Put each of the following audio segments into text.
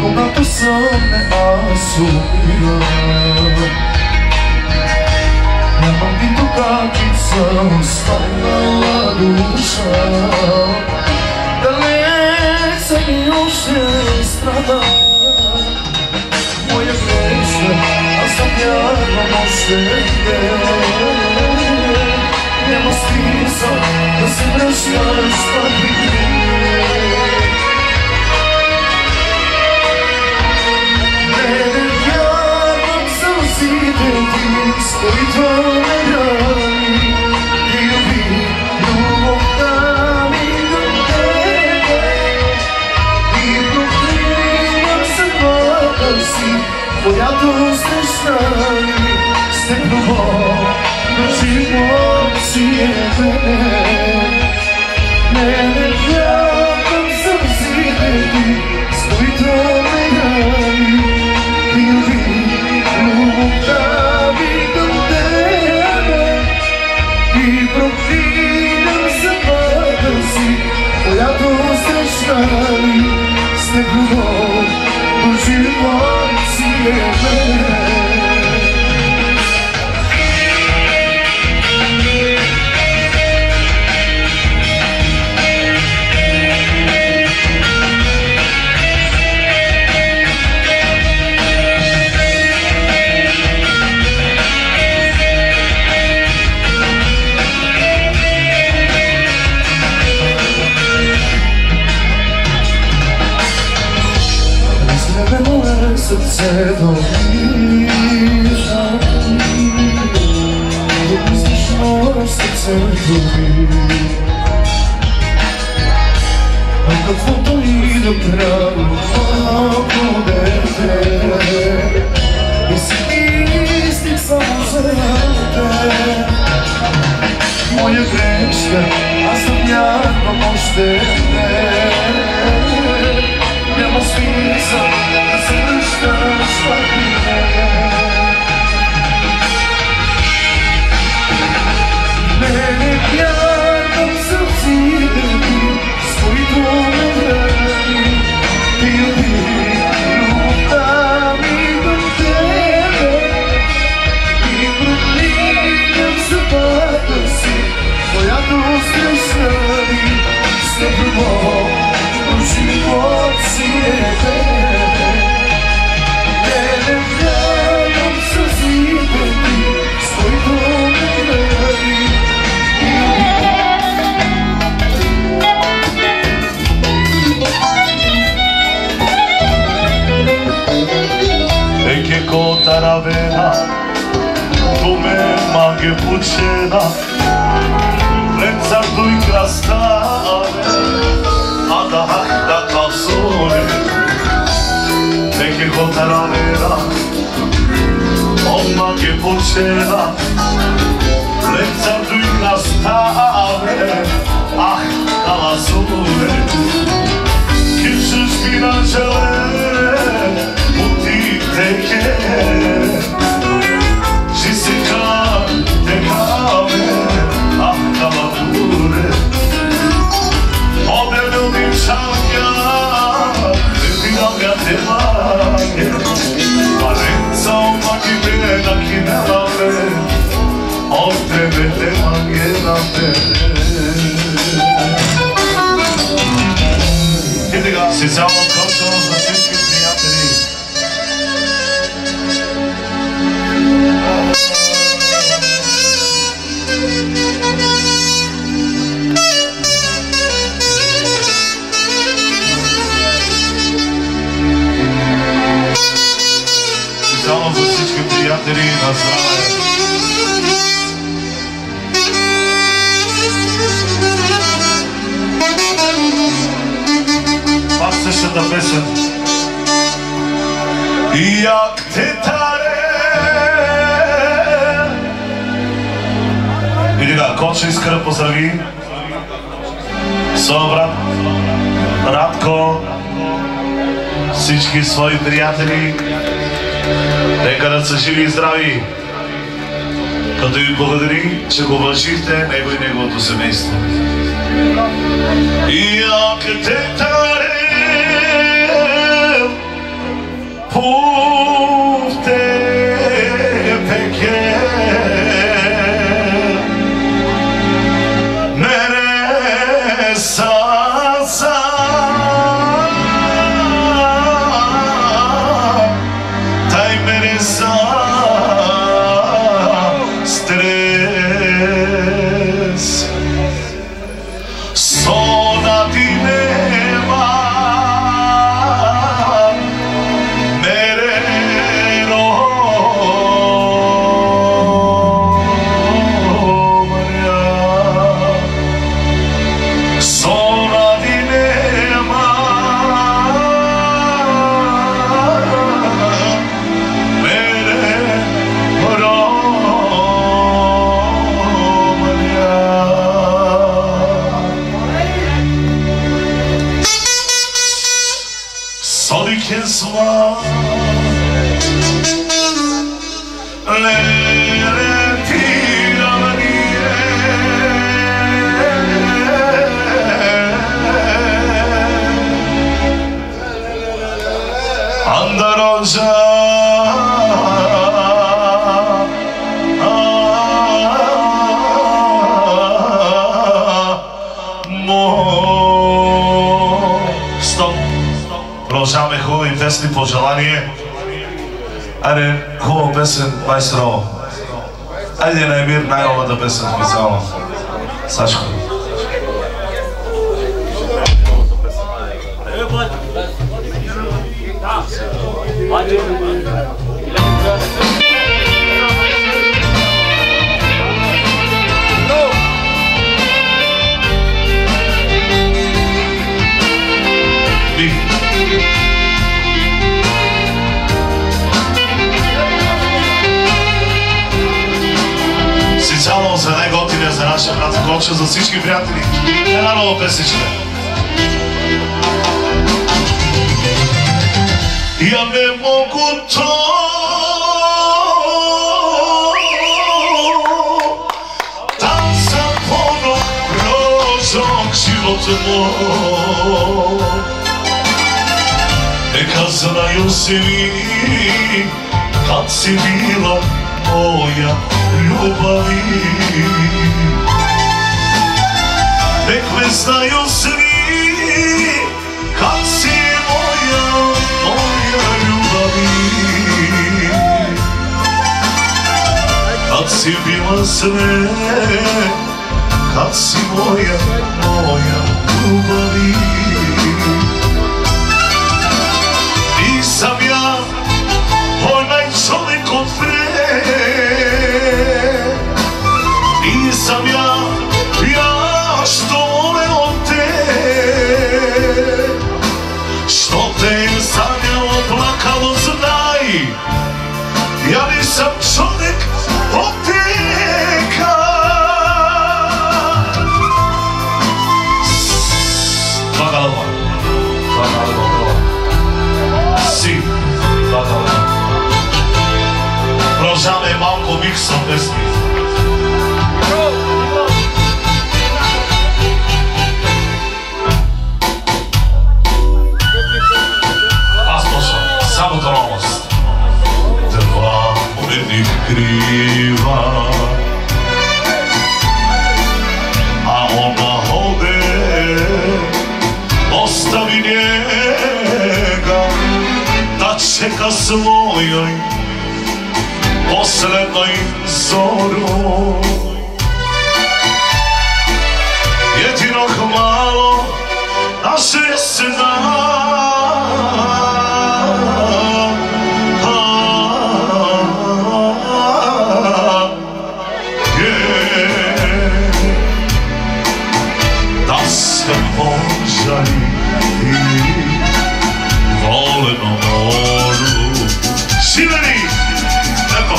Когато съмне аз умирам, нямам нито капица останала душа. Далеца ми още страда моя грешка, аз съм вярвам още не. Няма смисъл да се връщаш пъти. С които ме рани и люби любовта ми към тебе и проклинам съдбата си, която срещнали с любов на живот си е мен. Не вярвам сълзите ти, с които ме рани и люби любовта и проклинам съдбата си, която срещнали с любов до живот си е мен. Сърцето ми излишно сърцето ми, а каквото и да правя малко дете и си мислих само за те. Моя грешка, аз съм вярвам още не. Няма смисъл да се връщаш пъти. Не вярвам сълзите ти, с които ме рани и люби любовта ми към тебе и проклинам съдбата си, която срещнали с любов до живот си е мен. Не вярвам сълзите ти, с които ме рани и e che conta la vena come maghe puccena pensando in crastare ad acta calzone e che conta la vena come maghe puccena pensando in crastare acta calzone che si spinacele Teke, ci si cade cave, ah cavapure, ode ljubi čavnja, ne piraga te mage, parenca omaki beda kinelave, od tebe te mage na tebe. Специално концерт за всички приятели. Специално за всички приятели на здраве. Пак същата песен. Як те таре. Види да, Конче иска да поздрави своя брат Радко, всички свои приятели, нека да са живи и здрави. Като ви благодари, че го уважихте него и неговото семейство. И ако те тарел пувте пеке мере саса тай мере са стрес сона ти нема мере ромаря сона ти нема мере ромаря. Sodiken sva lele tiramaniye andaroja Стоп. Продължаваме хубави песни, пожелание. Айде, хубава песен, майстро. Айде на Емир, най-новата песен специално. Сашко. Специално за най-готиния за нашия брат Гоча, за всички приятели. Една нова песечка. Я не мога то там съм поно прожок живота мой. Нека знаю се ми как си била моя ljubavi. Nek me znaju svi kad si moja ljubavi. Kad si bila sve, kad si moja ljubavi. Nisam ja onaj čovjek od pre, nisam ja što voleo te, što te je sanjalo, plakalo, znaj, ja nisam čovjek od teka. Dva galva, si, dva galva. Продължаваме малко микса песни. Аз почвам само тонalност. Два уредних крива, а она оде остави njega da čeka svojoj poslednoj zoru. Jedino malo naše se da, da se požali volenom moru. Živeli! Lepo!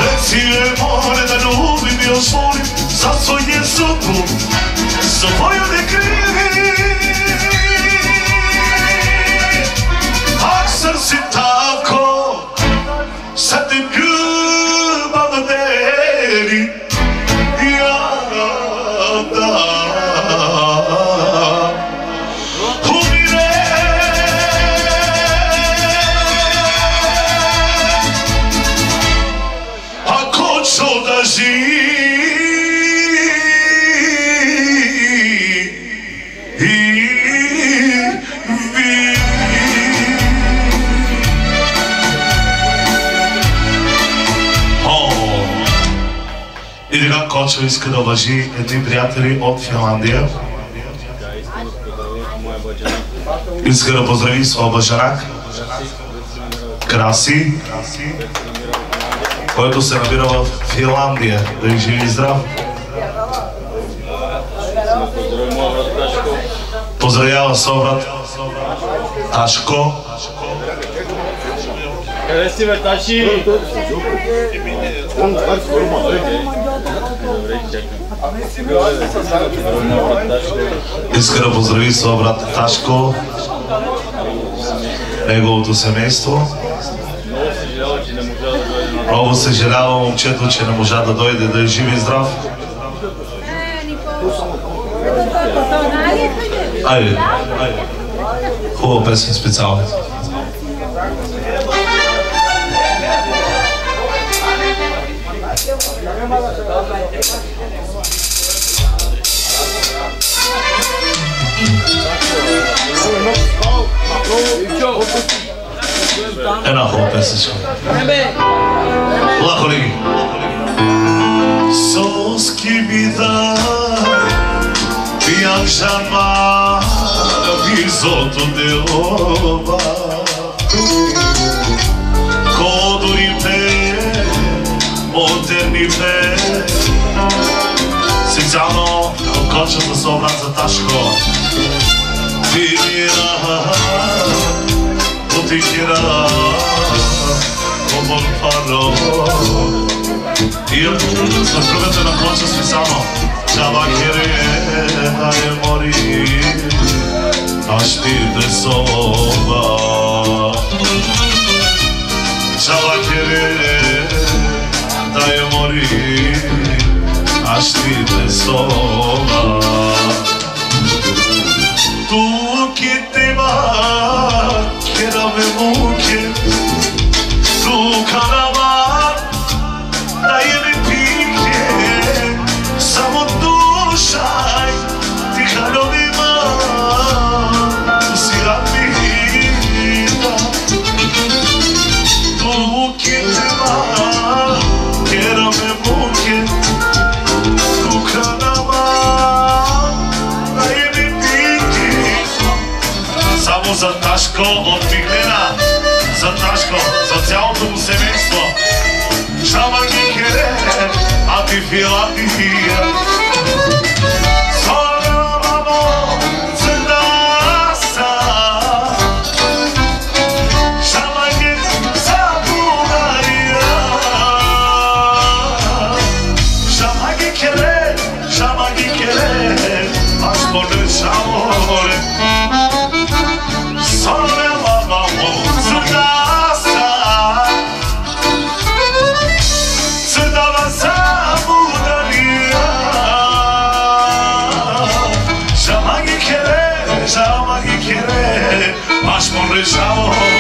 Reci je more da ljubim, još volim za svoje sudbu, svoju ne krivi. A sam si tako, sad te ljubim. Eri Yada Humire Ako ću da И така Кочо иска да уважи едни приятели от Финландия. Иска да поздрави своя бажанак Краси, който се намира в Финландия. Да и живи и здрав. Поздравява своя брат Ташко. Къде си, бе, Таши? Иска да поздрави своя брат Ташко, неговото семейство. Много съжалява момчето, че не можа да дойде, да е жив и здрав. Айде, хубава песен специално. Една хубава песенчка. Лахо ли ги? Соски бида Пиян жама Визото делова Кодори пе Модерни пе Специално Кочата с обрат за Ташко Винира Потихира Обор паро И съпругата на Коча специално Чава кере да е мори Аз ти те соба Чава кере да е мори Аз ти те соба Тук е тема Кера ме муке Тука нама Да е ме пике Само душай Тиха любима Сусира мита Тук е тема Кера ме муке Тука нама Да е ме пике Само за Ташко от Миглена За Ташко, за цялото му семейство Шама ги кере, а ти Финландия Сора мамо, цендаса Шама ги за България Шама ги кере, аз поръчам море Сора мамо, цендаса Цендава за България Шама ги кере, аз поръчам море